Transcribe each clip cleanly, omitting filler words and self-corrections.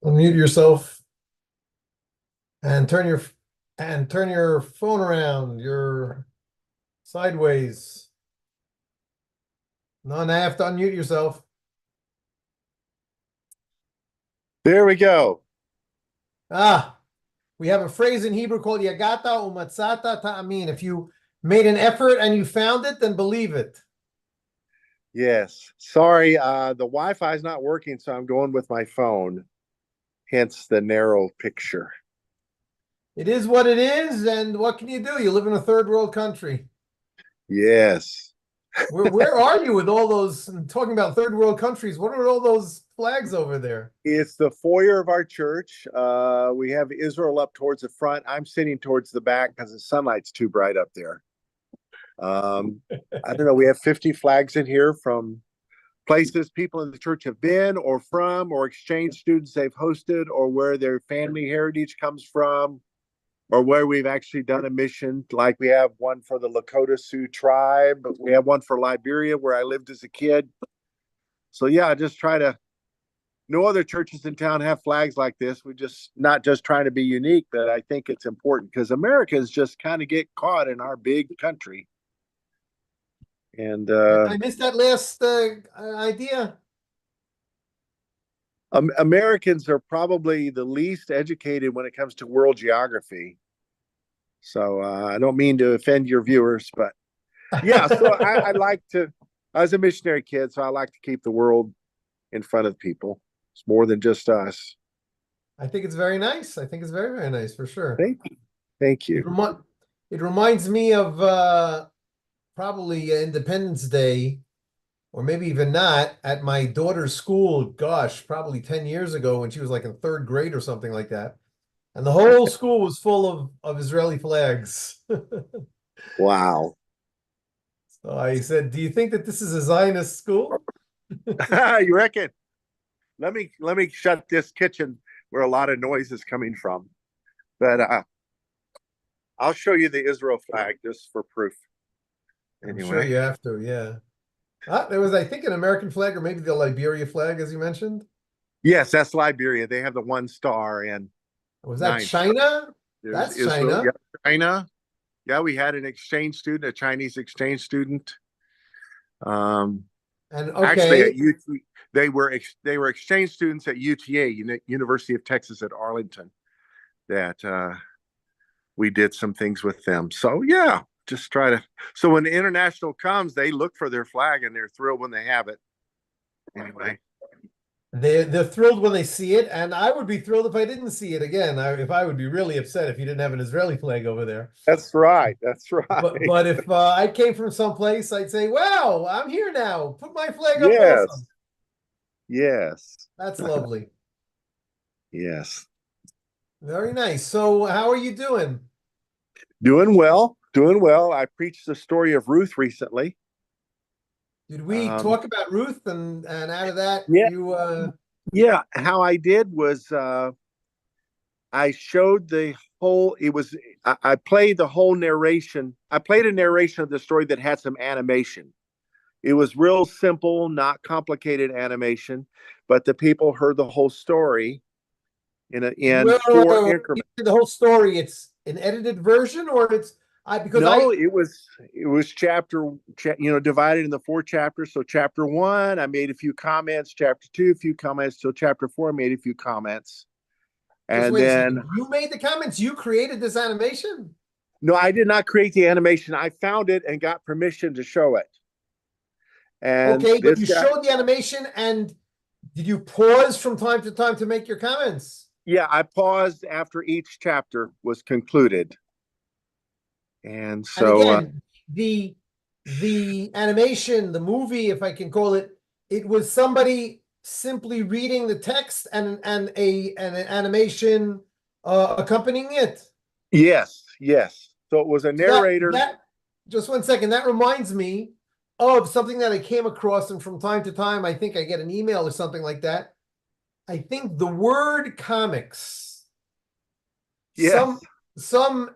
Unmute yourself and turn your phone around. You're sideways. No, now you have to unmute yourself. There we go. We have a phrase in Hebrew called Yagata umatzata ta'amin. If you made an effort and you found it, then believe it. Yes. Sorry, the Wi-Fi is not working, so I'm going with my phone. Hence the narrow picture. It is what it is, and what can you do? You live in a third world country. Yes. Where are you with all those, talking about third world countries, what are all those flags over there? It's the foyer of our church. We have Israel up towards the front. I'm sitting towards the back because the sunlight's too bright up there. I don't know. We have 50 flags in here from places people in the church have been or from, or exchange students they've hosted, or where their family heritage comes from, or where we've actually done a mission. Like we have one for the Lakota Sioux tribe. We have one for Liberia, where I lived as a kid. So yeah, I just try to. No other churches in town have flags like this. We just not just trying to be unique, but I think it's important because Americans just kind of get caught in our big country. And I missed that last idea. Americans are probably the least educated when it comes to world geography. So I don't mean to offend your viewers, but yeah. So I like to. I was a missionary kid, so I like to keep the world in front of people. It's more than just us. I think it's very nice. I think it's very, very nice for sure. Thank you. Thank It you. remi it reminds me of probably Independence Day, or maybe even not, at my daughter's school, gosh, probably 10 years ago when she was like in third grade or something like that. And the whole school was full of Israeli flags. Wow. So I said, "Do you think that this is a Zionist school?" You reckon? Let me shut this kitchen where a lot of noise is coming from. But I'll show you the Israel flag just for proof. I'm sure Anyway. you have to, yeah. There was, I think, an American flag or maybe the Liberia flag, as you mentioned. Yes, that's Liberia. They have the one star and Was that nine stars. China? There's That's Israel. China. Yeah, China. Yeah, we had an exchange student, a Chinese exchange student. Um, And Actually, at okay, UT, they were exchange students at UTA, University of Texas at Arlington. That we did some things with them. So yeah, just try to. So when the international comes, they look for their flag and they're thrilled when they have it. Anyway, they're thrilled when they see it, and I would be thrilled if I didn't see it again. If I would be really upset if you didn't have an Israeli flag over there. that's right. That's But right. but if I came from someplace, I'd say, "Wow, I'm here now. Put my flag up also." Yes. Yes. That's lovely. Yes. Very nice. So, how are you doing? Doing well. Doing well. I preached the story of Ruth recently. Did we Um, talk about Ruth and out of that yeah. you Yeah. How I did was I showed the whole. I played the whole narration. I played a narration of the story that had some animation. It was real simple, not complicated animation, but the people heard the whole story in four increments. the whole story, it's an edited version, or it's I because No, I it was divided into four chapters. So chapter one, I made a few comments. Chapter two, a few comments. So chapter four, I made a few comments, just and wait a then second. You made the comments, you created this animation. no, I did not create the animation. I found it and got permission to show it. And Okay, but this you guy, showed the animation, and did you pause from time to time to make your comments? yeah, I paused after each chapter was concluded. And And so, again, the animation, the movie, if I can call it, it was somebody simply reading the text and an animation accompanying it. yes, yes. So it was a So that narrator. that just one second. That reminds me of something that I came across, and from time to time, I think I get an email or something like that. I think the word comics. Yes, Some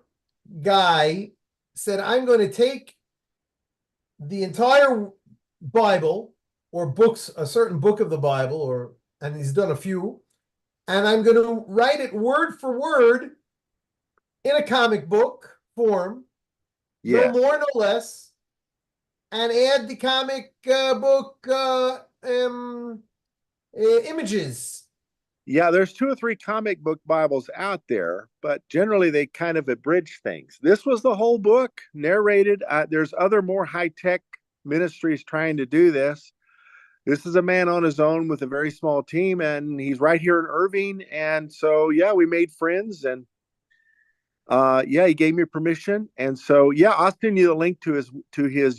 guy said, "I'm going to take the entire Bible or books, a certain book of the Bible, and he's done a few, and I'm going to write it word for word in a comic book form, no Yes. more, no less, and add the comic book images. Yeah, there's 2 or 3 comic book Bibles out there, but generally they kind of abridge things. This was the whole book narrated. There's other more high tech ministries trying to do this. This is a man on his own with a very small team, and he's right here in Irving. And so, yeah, we made friends, and yeah, he gave me permission. And so, yeah, I'll send you the link to his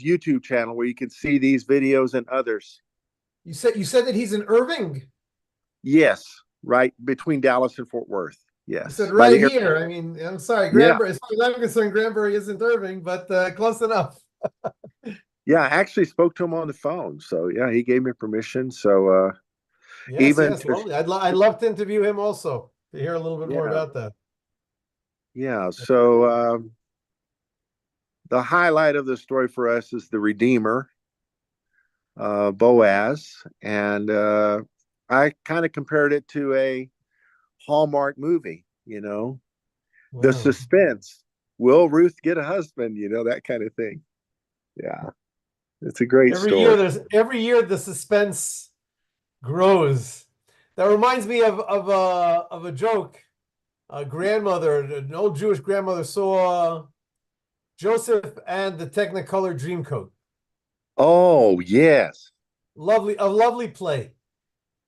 YouTube channel where you can see these videos and others. You said that he's in Irving. Yes, right between Dallas and Fort Worth. You said Yes, by right the air. here. I mean, I'm sorry, Yeah, Granbury. As far as I'm concerned, Granbury isn't Irving, but close enough. yeah. I actually spoke to him on the phone, so yeah, he gave me permission. So Yes, even yes, to lovely. I'd love to interview him also to hear a little bit more yeah, about that. yeah. So the highlight of the story for us is the Redeemer, Boaz, and I kind of compared it to a Hallmark movie. The Wow. suspense. Will Ruth get a husband? That kind of thing. Yeah, it's a great story. Every year the suspense grows. That reminds me of a joke. A grandmother, an old Jewish grandmother, saw Joseph and the Technicolor Dreamcoat. Oh yes, A lovely play.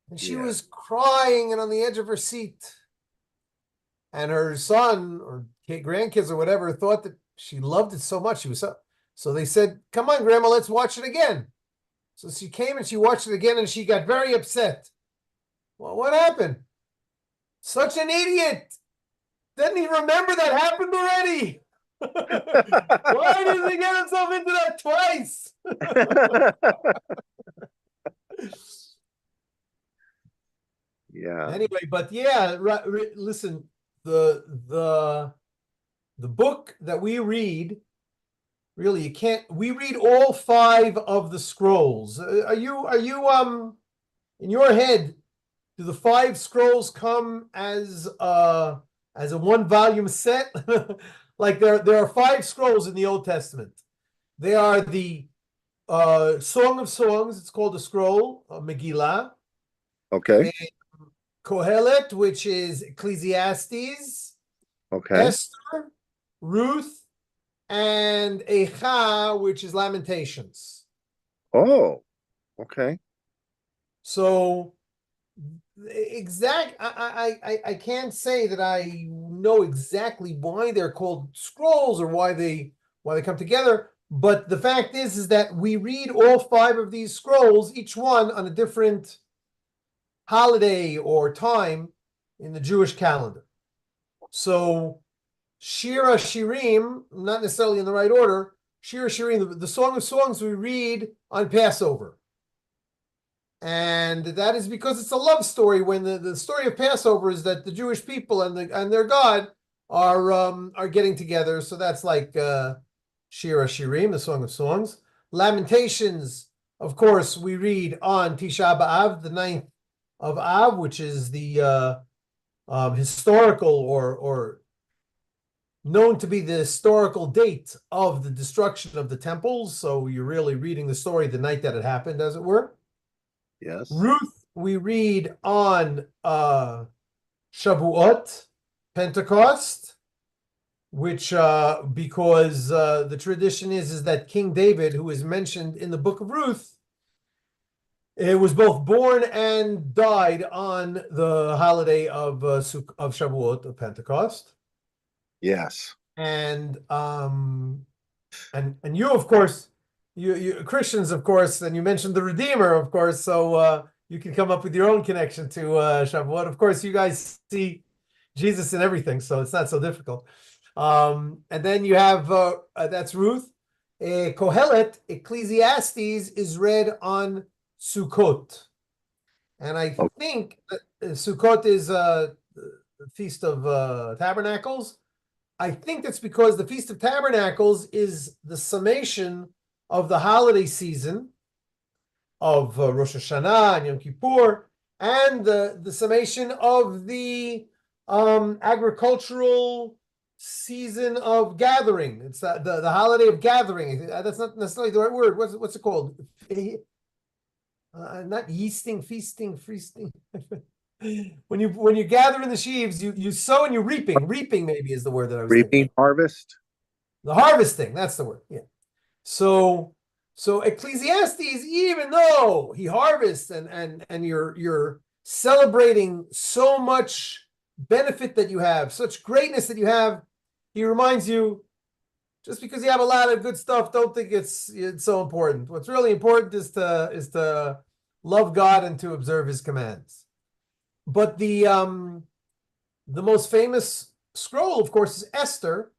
And she yeah. was crying and on the edge of her seat. And her son or grandkids or whatever thought that she loved it so much. So they said, "Come on, Grandma, let's watch it again." So she came and she watched it again and she got very upset. Well, what happened? Such an idiot. Didn't he remember that happened already? Why did he get himself into that twice? Yeah. Anyway, but yeah, listen, the the the book that we read, really, you can't. We read all five of the scrolls. Are you in your head? Do the five scrolls come as a one volume set? Like there are five scrolls in the Old Testament. They are the Song of Songs. It's called the scroll Megillah. Okay. And Kohelet, which is Ecclesiastes. Okay. Esther, Ruth, and Echa, which is Lamentations. Oh, okay. So I can't say that I know exactly why they're called scrolls or why they come together. But the fact is that we read all five of these scrolls, each one on a different holiday or time in the Jewish calendar. So Shira Shirim, not necessarily in the right order. Shira Shirim, the Song of Songs, we read on Passover. And that is because it's a love story. When the story of Passover is that the Jewish people and their God are getting together. So that's like Shira Shirim, the Song of Songs. Lamentations, of course, we read on Tisha B'Av, the 9th of Av, which is the historical or known to be the historical date of the destruction of the temples. So you're really reading the story the night that it happened, as it were. Yes. Ruth, we read on Shavuot, Pentecost, which because the tradition is that King David, who is mentioned in the book of Ruth, it was both born and died on the holiday of Shavuot, of Pentecost. Yes. And you, of course, you Christians, of course, and you mentioned the Redeemer, of course, so you can come up with your own connection to Shavuot. Of course, you guys see Jesus in everything, so it's not so difficult. And then you have that's Ruth. Kohelet, Ecclesiastes, is read on Sukkot, and I Oh, think that Sukkot is the Feast of Tabernacles. I think that's because the Feast of Tabernacles is the summation of the holiday season of Rosh Hashanah and Yom Kippur, and the summation of the agricultural season of gathering. It's the holiday of gathering. That's not necessarily the right word. What's it called? Not yeasting, feasting, feasting. When you gather in the sheaves, you sow and you reaping. Reaping maybe is the word that I was thinking. Reaping, harvest. The harvesting, that's the word. Yeah. So Ecclesiastes, even though he harvests and you're celebrating so much benefit that you have, such greatness that you have, he reminds you, just because you have a lot of good stuff, don't think it's so important. What's really important is to love God and to observe his commands. But the most famous scroll, of course, is Esther,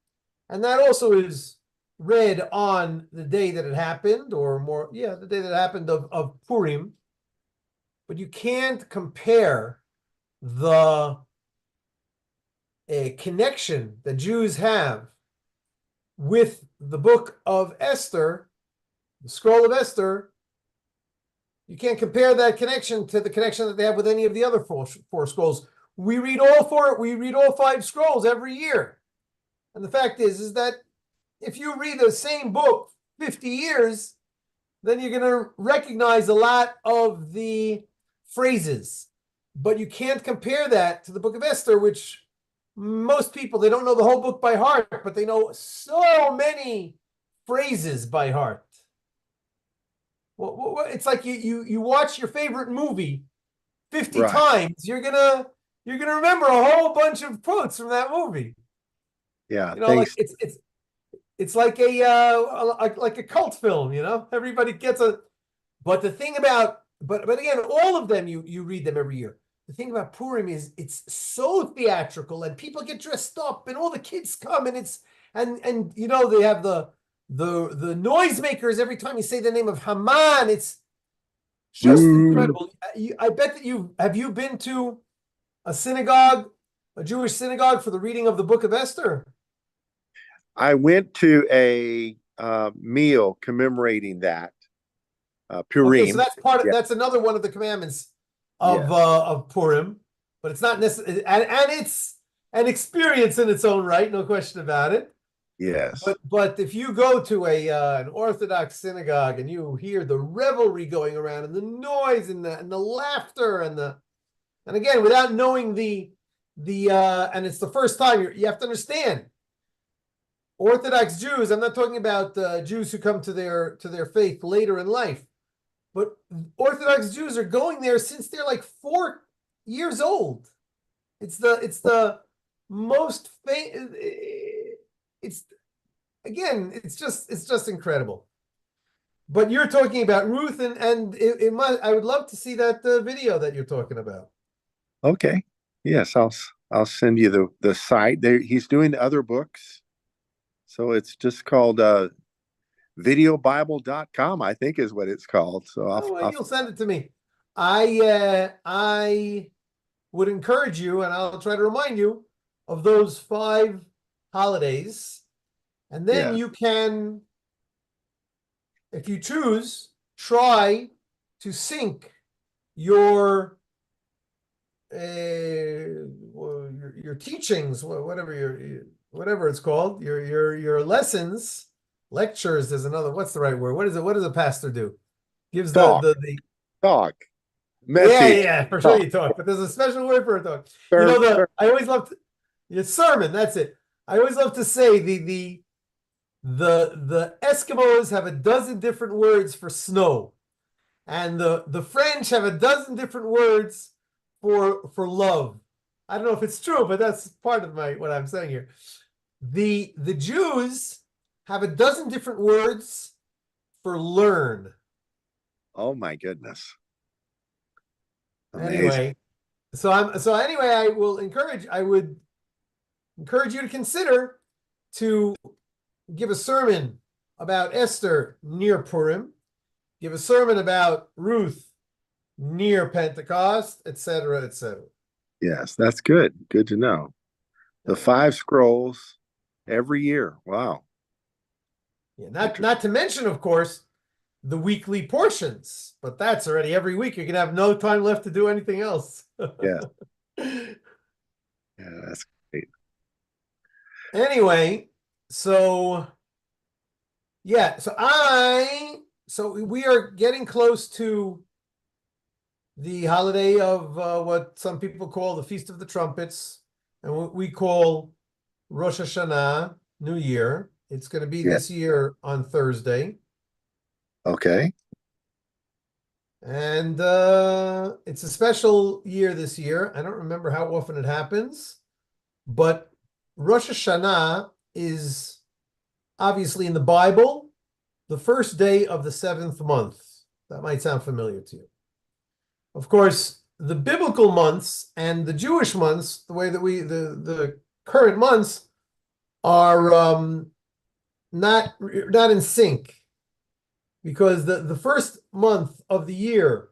and that also is read on the day that it happened, or more, yeah, the day that it happened of Purim. But you can't compare the connection that Jews have with the book of Esther, the scroll of Esther. You can't compare that connection to the connection that they have with any of the other four scrolls. We read all five scrolls every year. And the fact is that if you read the same book 50 years, then you're going to recognize a lot of the phrases. But you can't compare that to the book of Esther, which most people, they don't know the whole book by heart, but they know so many phrases by heart. Well, it's like you watch your favorite movie 50 Right. times, you're gonna remember a whole bunch of quotes from that movie. Yeah. Like Thanks. it's like a cult film, Everybody gets a. But the thing about but again, all of them you read them every year. The thing about Purim is it's so theatrical, and people get dressed up, and all the kids come, and it's and they have the noisemakers every time you say the name of Haman. It's just Mm, incredible. I bet that have you been to a synagogue, a Jewish synagogue, for the reading of the Book of Esther? I went to a meal commemorating that Okay, so Purim. Yeah. that's another one of the commandments Yes. of Purim, but it's not necessarily, and it's an experience in its own right, no question about it. Yes. But if you go to an Orthodox synagogue and you hear the revelry going around and the noise and the laughter and again, without knowing the and it's the first time, you have to understand, Orthodox Jews, I'm not talking about Jews who come to their faith later in life, but Orthodox Jews are going there since they're like 4 years old. It's the most it's again, it's just incredible. But you're talking about Ruth, and it might, I would love to see that video that you're talking about. Okay. Yes, I'll send you the site. There he's doing other books. So it's just called videobible.com, I think is what it's called. So Oh, well, you'll send it to me. I would encourage you, and I'll try to remind you of those 5 holidays, and then yeah. you can, if you choose, try to sync your your teachings, whatever it's called, your lessons, lectures is another. What's the right word? What is it? What does a pastor do? Gives Talk, the talk, yeah, message, yeah, for sure talk, you talk, but there's a special word for a talk. sermon. I always love to, it's sermon, that's it. I always love to say the Eskimos have a dozen different words for snow, and the French have a dozen different words for love. I don't know if it's true, but that's part of what I'm saying here. The Jews have a dozen different words for learn. Oh my goodness. Amazing. Anyway, so anyway, I would encourage you to consider to give a sermon about Esther near Purim, give a sermon about Ruth near Pentecost, etc., etc. Yes, that's good. Good to know. The 5 scrolls every year. Wow. Yeah, not to mention, of course, the weekly portions, but that's already every week. You're gonna have no time left to do anything else. Yeah. Yeah, that's great. Anyway, so yeah, so we are getting close to the holiday of what some people call the Feast of the Trumpets, and what we call Rosh Hashanah, New Year. It's going to be Yeah. this year on Thursday. Okay. And it's a special year this year. I don't remember how often it happens, but Rosh Hashanah is obviously in the Bible the first day of the seventh month. That might sound familiar to you. Of course, the biblical months and the Jewish months, the way that the current months are not in sync, because the first month of the year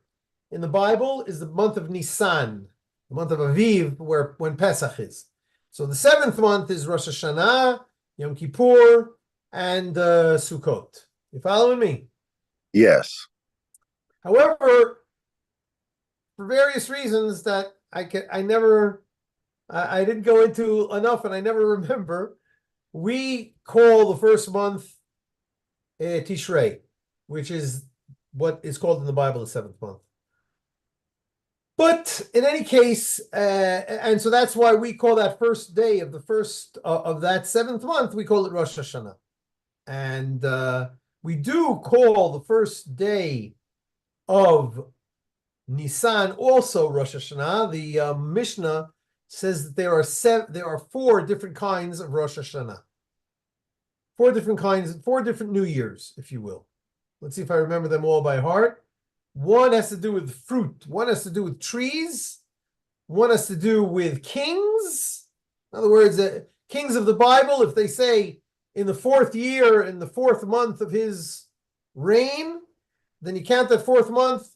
in the Bible is the month of Nisan, the month of Aviv, when Pesach is. So the seventh month is Rosh Hashanah, Yom Kippur, and Sukkot. You following me? Yes. However, for various reasons that I didn't go into enough, and I never remember, we call the first month Tishrei, which is what is called in the Bible the seventh month. But in any case, and so that's why we call that first day of the first of that seventh month, we call it Rosh Hashanah. And we do call the first day of Nisan also Rosh Hashanah. The Mishnah says that there are four different kinds of Rosh Hashanah. Four different New Years, if you will. Let's see if I remember them all by heart. One has to do with fruit. One has to do with trees. One has to do with kings. In other words, kings of the Bible, if they say in the fourth year, in the fourth month of his reign, then you count that fourth month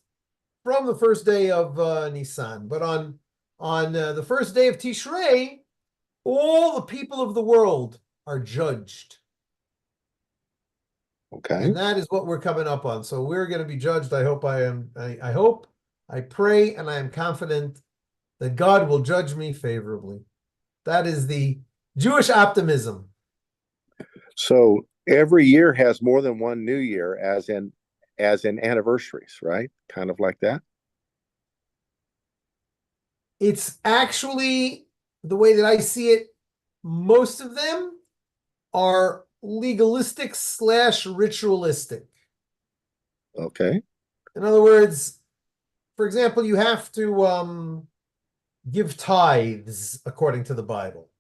from the first day of Nisan. But on the first day of Tishrei, all the people of the world are judged. Okay. And that is what we're coming up on. So we're going to be judged. I hope, I pray, and I am confident that God will judge me favorably. That is the Jewish optimism. So every year has more than one new year, as in anniversaries, right? Kind of like that. It's actually, the way that I see it, most of them are legalistic / ritualistic. Okay. In other words, for example, you have to give tithes according to the Bible.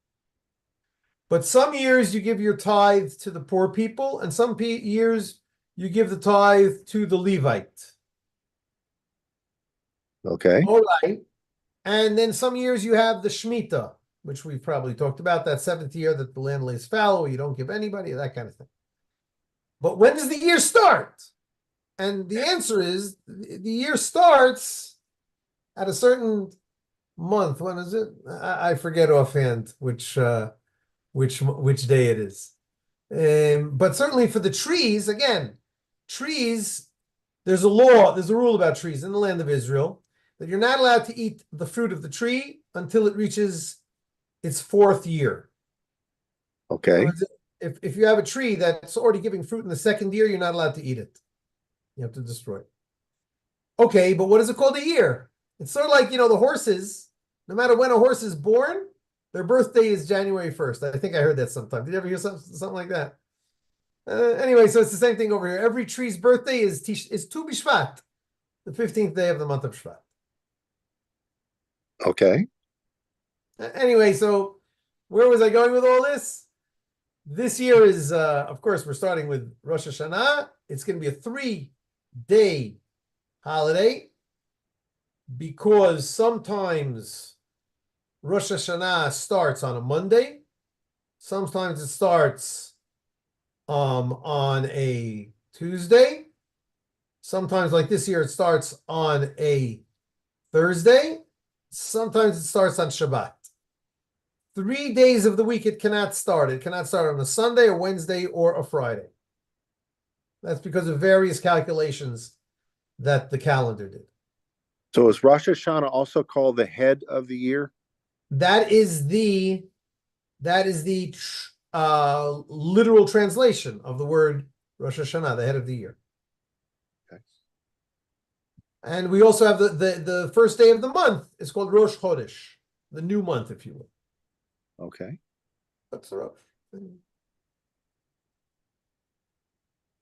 But some years you give your tithe to the poor people, and some years you give the tithe to the Levite. Okay. All right. And then some years you have the Shemitah, which we've probably talked about, that seventh year that the land lays fallow, you don't give anybody, that kind of thing. But when does the year start? And the answer is the year starts at a certain month. When is it? I forget offhand which day it is. But certainly for the trees, again, trees, there's a rule about trees in the land of Israel, that you're not allowed to eat the fruit of the tree until it reaches its fourth year. Okay. If you have a tree that's already giving fruit in the second year, you're not allowed to eat it. You have to destroy it. Okay, but what is it called a year? It's sort of like, the horses, no matter when a horse is born, their birthday is January 1st. I think I heard that sometime. Did you ever hear something like that? Anyway, so it's the same thing over here. Every tree's birthday is Tu B'Shvat, the 15th day of the month of Shvat. Okay. Anyway, so where was I going with all this? This year is, of course, we're starting with Rosh Hashanah. It's going to be a 3-day holiday, because sometimes Rosh Hashanah starts on a Monday. Sometimes it starts on a Tuesday. Sometimes, like this year, it starts on a Thursday. Sometimes it starts on Shabbat. 3 days of the week it cannot start. It cannot start on a Sunday, a Wednesday, or a Friday. That's because of various calculations that the calendar did. So is Rosh Hashanah also called the head of the year? That is the literal translation of the word Rosh Hashanah, the head of the year. Okay. And we also have the first day of the month is called Rosh Chodesh, the new month, if you will. Okay. That's the Rosh.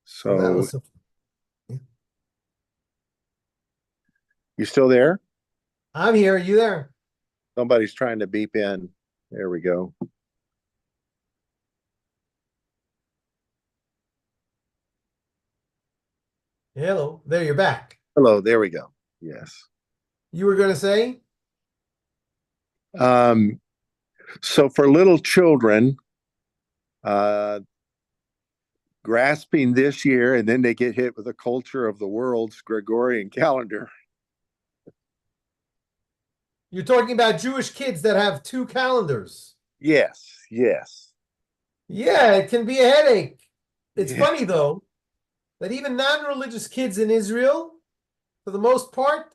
So that was you still there? I'm here. Are you there? Somebody's trying to beep in. There we go. Hello. There, you're back. Hello, there we go. Yes. You were going to say? So for little children, uh, grasping this year, and then they get hit with the culture of the world's Gregorian calendar. You're talking about Jewish kids that have two calendars. Yes, yes. Yeah, it can be a headache. It's Yeah. funny, though, that even non-religious kids in Israel, for the most part,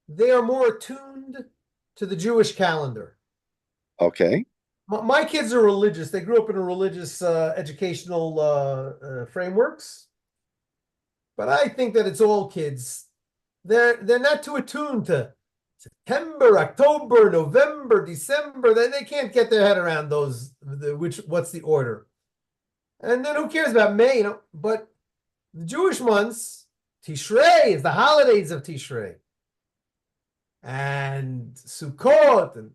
they are more attuned to the Jewish calendar. Okay. My kids are religious. They grew up in a religious educational frameworks. But I think that it's all kids. They're not too attuned to September, October, November, December. They can't get their head around those. What's the order? And then who cares about May? But the Jewish months, Tishrei is the holidays of Tishrei, and Sukkot,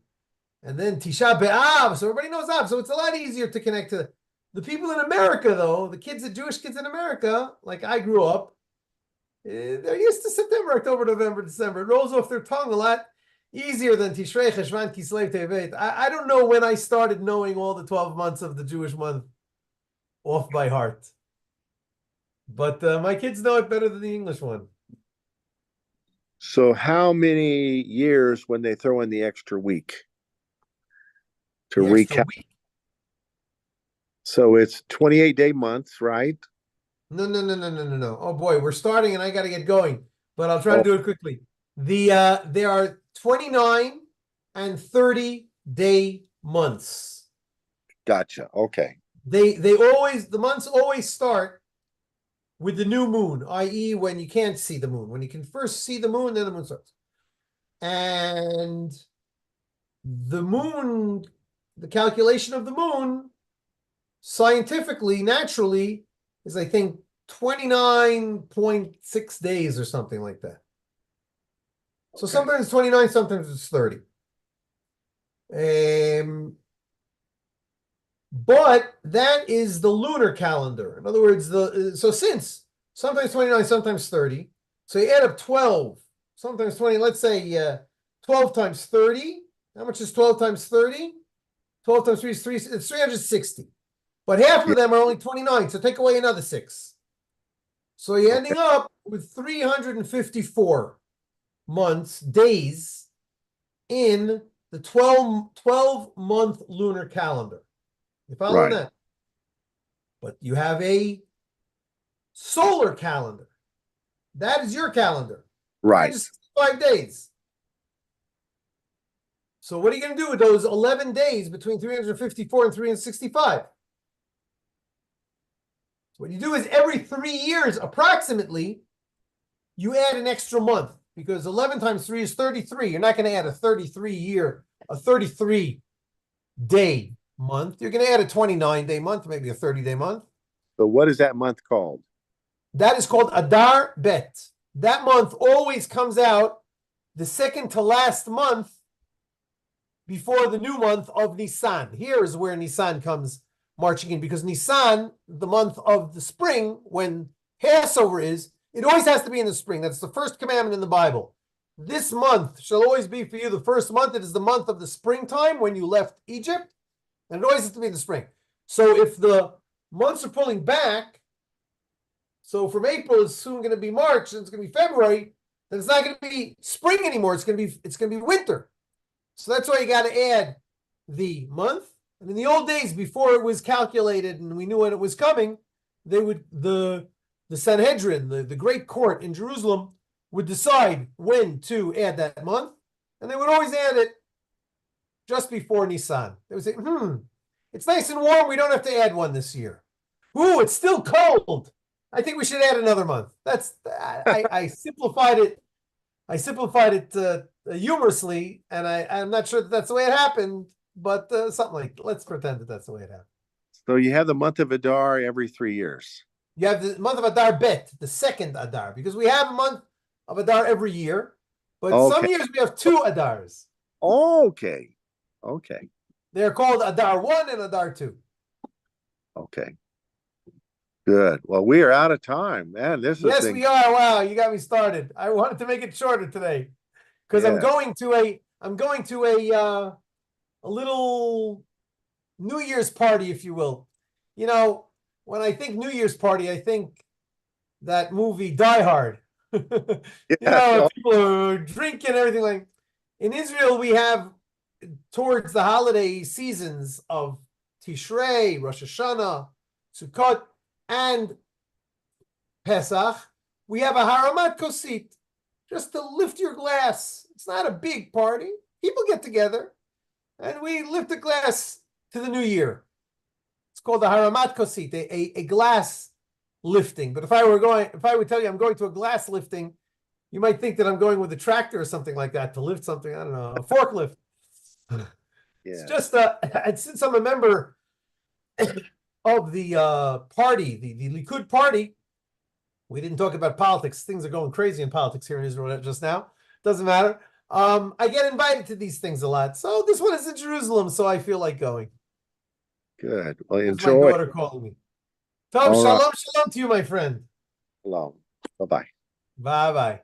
and then Tisha B'Av. So everybody knows Av. So it's a lot easier to connect to the people in America, though. The Jewish kids in America, like I grew up, they're used to September, October, November, December. It rolls off their tongue a lot easier than Tishrei, Cheshvan, Kislev, Tevet. I don't know when I started knowing all the 12 months of the Jewish month off by heart. But my kids know it better than the English one. So how many years when they throw in the extra week to The extra recap? week. So it's 28-day months, right? No. Oh boy, we're starting and I got to get going, but I'll try to Oh, do it quickly. There are 29 and 30-day months. gotcha. Okay. The months always start with the new moon, i.e., when you can't see the moon. When you can first see the moon, then the moon starts. And the moon, the calculation of the moon, scientifically, naturally, is I think 29.6 days or something like that. So Okay. sometimes it's 29, sometimes it's 30. But that is the lunar calendar. In other words, since sometimes 29, sometimes 30. So you add up 12, sometimes 20, let's say 12 times 30. How much is 12 times 30? 12 times 3 is 3, it's 360. But half Yeah. of them are only 29, so take away another 6. So you're Okay. ending up with 354 days in the 12-month lunar calendar. You following Right. that? But you have a solar calendar. That is your calendar. Right. 365 days. So what are you going to do with those 11 days between 354 and 365? What you do is every 3 years, approximately, you add an extra month because 11 times 3 is 33. You're not going to add a 33-day month. You're going to add a 29-day month, maybe a 30-day month. So what is that month called? That is called Adar Bet. That month always comes out the second to last month before the new month of Nisan. Here is where Nisan comes marching in, because Nisan, the month of the spring, when Passover is, it always has to be in the spring. That's the first commandment in the Bible. This month shall always be for you the first month. It is the month of the springtime when you left Egypt, and it always has to be in the spring. So if the months are pulling back, so from April it's soon going to be March and it's going to be February, then it's not going to be spring anymore. It's going to be winter. So that's why you got to add the month. And in the old days, before it was calculated and we knew when it was coming, the the Sanhedrin, the great court in Jerusalem, would decide when to add that month, and they would always add it just before Nisan. They would say, it's nice and warm. We don't have to add one this year. Ooh, it's still cold. I think we should add another month. I simplified it. I simplified it humorously, and I'm not sure that's the way it happened, but something like, let's pretend that that's the way it happened. So you have the month of Adar every 3 years. You have the month of Adar Bet, the second Adar, because we have a month of Adar every year, but some years we have 2 Adars. Okay. Okay. They're called Adar 1 and Adar 2. Okay. Good. Well, we are out of time, man. Yes, we are. Wow, you got me started. I wanted to make it shorter today because I'm going to a little New Year's party, if you will. You know, when I think New Year's party, I think that movie Die Hard. People are drinking, everything like. In Israel, we have towards the holiday seasons of Tishrei, Rosh Hashanah, Sukkot, and Pesach, we have a haramat kosit, just to lift your glass. It's not a big party. People get together, and we lift a glass to the new year. It's called a haramat kosit, a glass lifting. But if I would tell you I'm going to a glass lifting, you might think that I'm going with a tractor or something like that to lift something. I don't know, a forklift. It's just and since I'm a member of the party, the Likud party, we didn't talk about politics. Things are going crazy in politics here in Israel just now. Doesn't matter. I get invited to these things a lot. So this one is in Jerusalem, so I feel like going. Good. Well, That's enjoy. my daughter calling me. Tom, shalom, shalom to you, my friend. Shalom. Bye-bye. Bye-bye.